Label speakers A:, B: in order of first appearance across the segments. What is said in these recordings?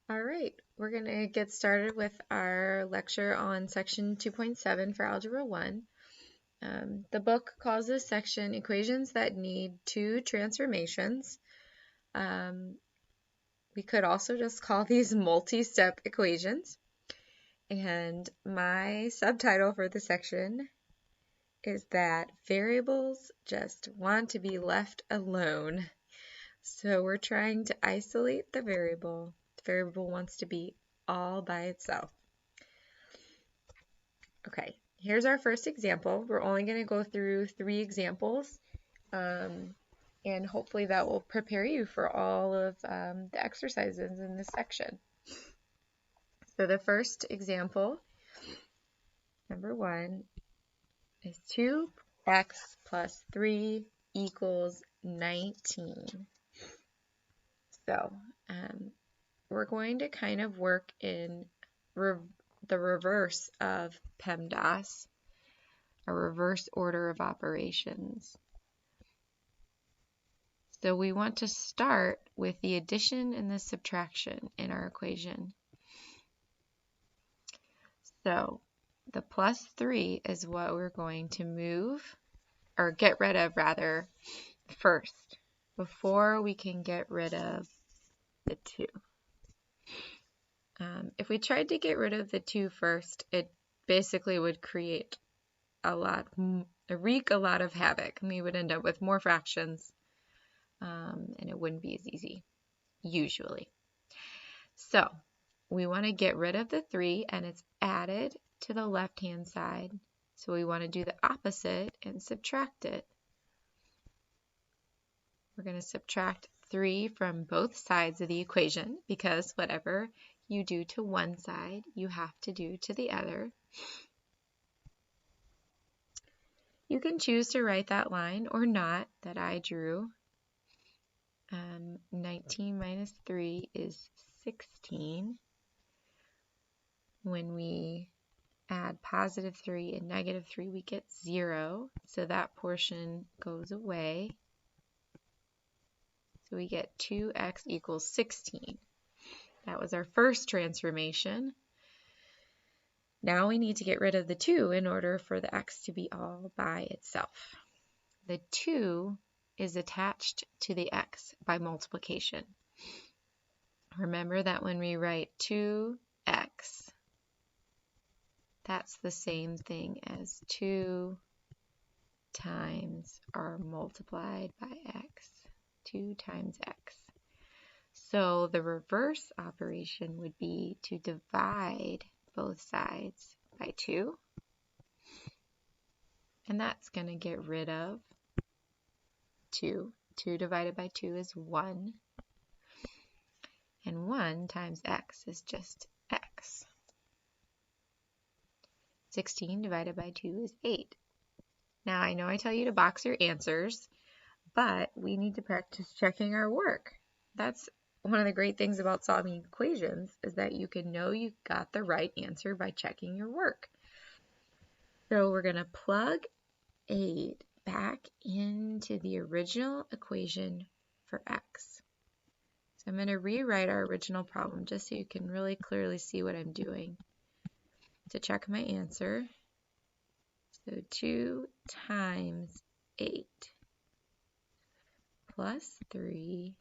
A: All right, we're going to get started with our lecture on section 2.7 for Algebra 1. The book calls this section Equations that Need Two Transformations. We could also just call these multi-step equations. And my subtitle for the section is that variables just want to be left alone. So we're trying to isolate the variable. The variable wants to be all by itself. Okay, here's our first example. We're only going to go through 3 examples, and hopefully that will prepare you for all of the exercises in this section. So the first example, number 1, is 2x plus 3 equals 19. So we're going to kind of work in the reverse of PEMDAS, a reverse order of operations. So we want to start with the addition and the subtraction in our equation. So the plus 3 is what we're going to move, or get rid of rather, first, before we can get rid of the 2. If we tried to get rid of the 2 first, it basically would wreak a lot of havoc, and we would end up with more fractions, and it wouldn't be as easy, usually. So we want to get rid of the 3, and it's added to the left-hand side. So we want to do the opposite and subtract it. We're going to subtract 3 from both sides of the equation, because whatever you do to one side, you have to do to the other. You can choose to write that line or not that I drew. 19 minus 3 is 16. When we add positive 3 and negative 3, we get 0. So that portion goes away. So we get 2x equals 16. That was our first transformation. Now we need to get rid of the 2 in order for the x to be all by itself. The 2 is attached to the x by multiplication. Remember that when we write 2x, that's the same thing as 2 times or multiplied by x, 2 times x. So the reverse operation would be to divide both sides by 2. And that's going to get rid of 2. 2 divided by 2 is 1. And 1 times x is just x. 16 divided by 2 is 8. Now I know I tell you to box your answers, but we need to practice checking our work. That's one of the great things about solving equations, is that you can know you got the right answer by checking your work. So we're going to plug 8 back into the original equation for x. So I'm going to rewrite our original problem just so you can really clearly see what I'm doing to check my answer. So 2 times 8 plus 3.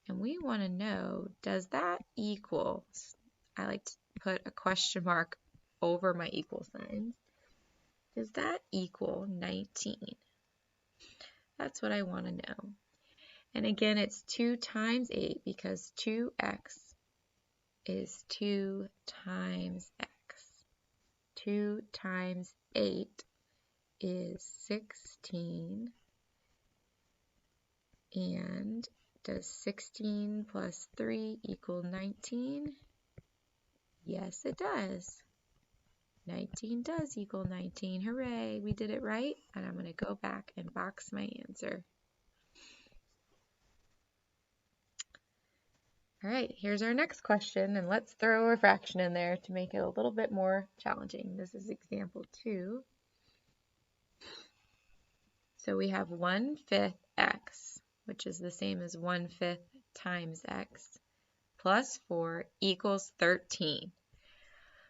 A: And we want to know, does that equal, I like to put a question mark over my equal signs, does that equal 19? That's what I want to know. And again, it's 2 times 8 because 2x is 2 times x. 2 times 8 is 16. And does 16 plus 3 equal 19? Yes, it does. 19 does equal 19. Hooray, we did it right. And I'm going to go back and box my answer. All right, here's our next question, and let's throw a fraction in there to make it a little bit more challenging. This is example 2. So we have 1/5 x, which is the same as 1/5 times x, plus 4 equals 13.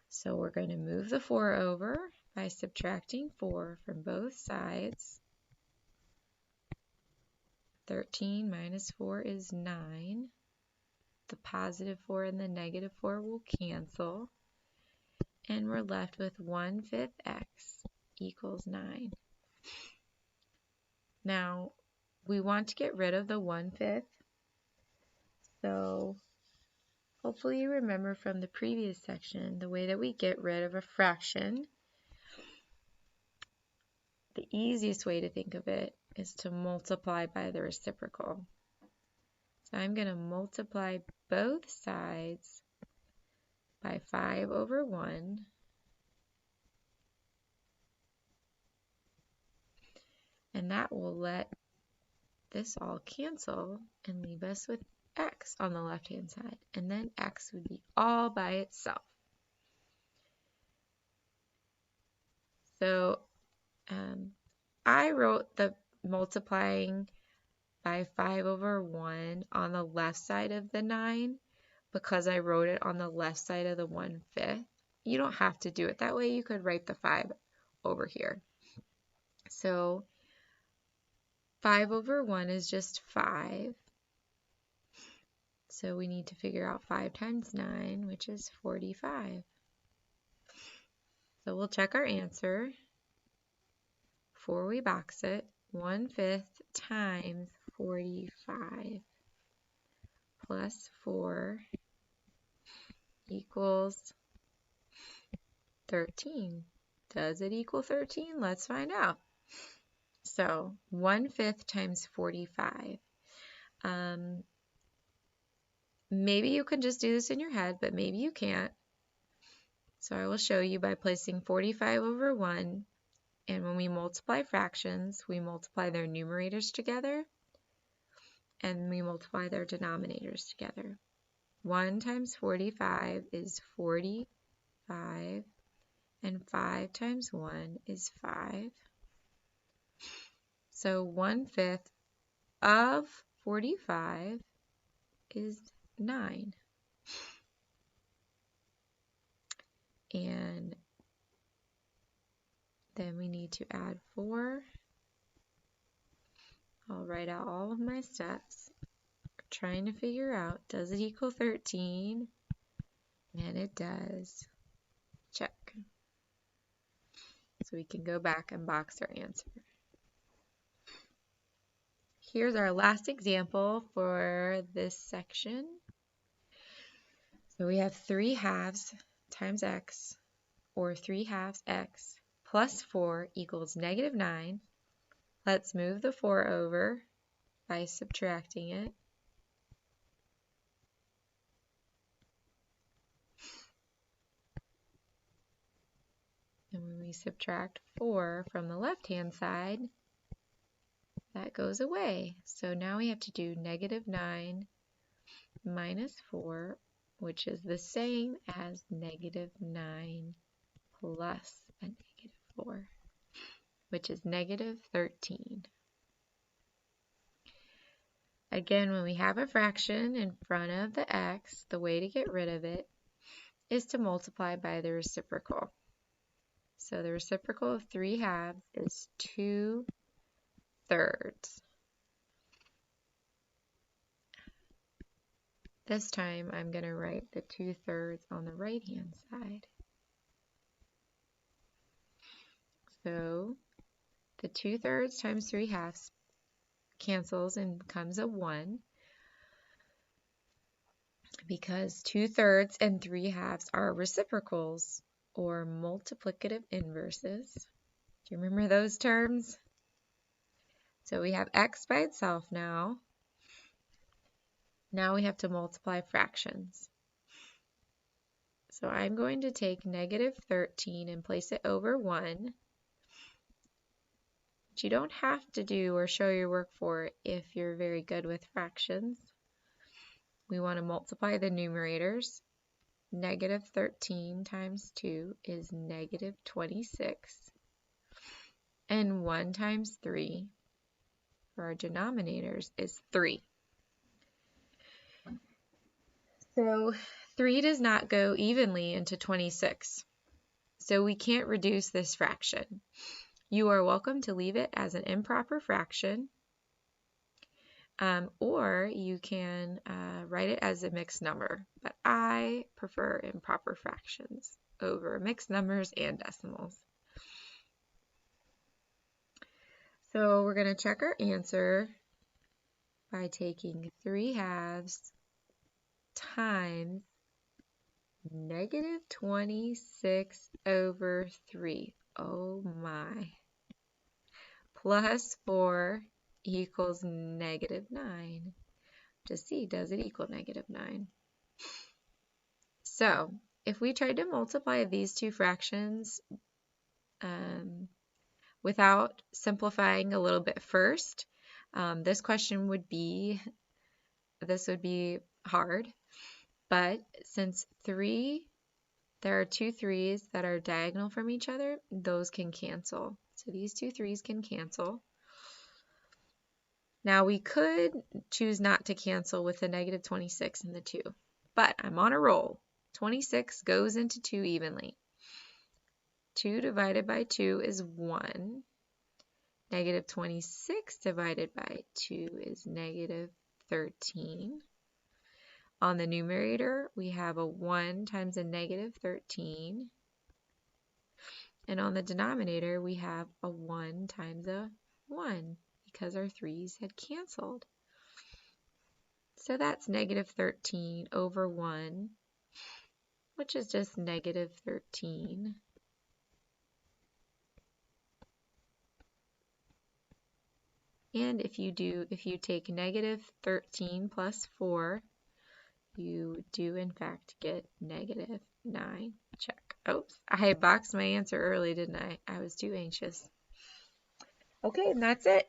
A: So we're going to move the 4 over by subtracting 4 from both sides. 13 minus 4 is 9. The positive 4 and the negative 4 will cancel. And we're left with 1/5 x equals 9. Now, we want to get rid of the 1/5. So hopefully you remember from the previous section the way that we get rid of a fraction. The easiest way to think of it is to multiply by the reciprocal. So I'm going to multiply both sides by 5/1. And that will let this all cancel and leave us with x on the left-hand side. And then x would be all by itself. So I wrote the multiplying by 5/1 on the left side of the 9 because I wrote it on the left side of the 1/5. You don't have to do it that way. You could write the 5 over here. So 5/1 is just 5. So we need to figure out 5 times 9, which is 45. So we'll check our answer. Before we box it, 1/5 times 45 plus 4 equals 13. Does it equal 13? Let's find out. So 1/5 times 45. Maybe you can just do this in your head, but maybe you can't. So I will show you by placing 45/1. And when we multiply fractions, we multiply their numerators together and we multiply their denominators together. 1 times 45 is 45, and 5 times 1 is 5. So 1/5 of 45 is 9. And then we need to add 4. I'll write out all of my steps. We're trying to figure out, does it equal 13? And it does. Check. So we can go back and box our answer. Here's our last example for this section. So we have 3/2 times x, or 3/2 x, plus 4 equals -9. Let's move the 4 over by subtracting it. And when we subtract 4 from the left-hand side, that goes away. So now we have to do -9 minus 4, which is the same as -9 plus a -4, which is -13. Again, when we have a fraction in front of the x, the way to get rid of it is to multiply by the reciprocal. So the reciprocal of 3/2 is 2/3. This time I'm going to write the 2/3 on the right-hand side. So the 2/3 times 3/2 cancels and becomes a 1, because 2/3 and 3/2 are reciprocals, or multiplicative inverses. Do you remember those terms? So we have x by itself now. Now we have to multiply fractions. So I'm going to take -13 and place it over 1. But you don't have to do or show your work for it if you're very good with fractions. We want to multiply the numerators. -13 times 2 is -26. And 1 times 3 for our denominators is 3. So 3 does not go evenly into 26. So we can't reduce this fraction. You are welcome to leave it as an improper fraction, or you can write it as a mixed number. But I prefer improper fractions over mixed numbers and decimals. So we're going to check our answer by taking 3/2 times negative 26 over 3. Oh my. Plus 4 equals negative 9. Just see, does it equal negative 9? So if we tried to multiply these two fractions without simplifying a little bit first, this would be hard. But since there are two 3's that are diagonal from each other, those can cancel. So these two 3's can cancel. Now we could choose not to cancel with the negative 26 and the 2, but I'm on a roll. 26 goes into 2 evenly. 2 divided by 2 is 1. Negative 26 divided by 2 is negative 13. On the numerator, we have a 1 times a negative 13. And on the denominator, we have a 1 times a 1 because our 3's had canceled. So that's negative 13 over 1, which is just negative 13. And if you take negative 13 plus 4, you do in fact get negative 9. Check. Oops, I boxed my answer early, didn't I? I was too anxious. Okay, and that's it.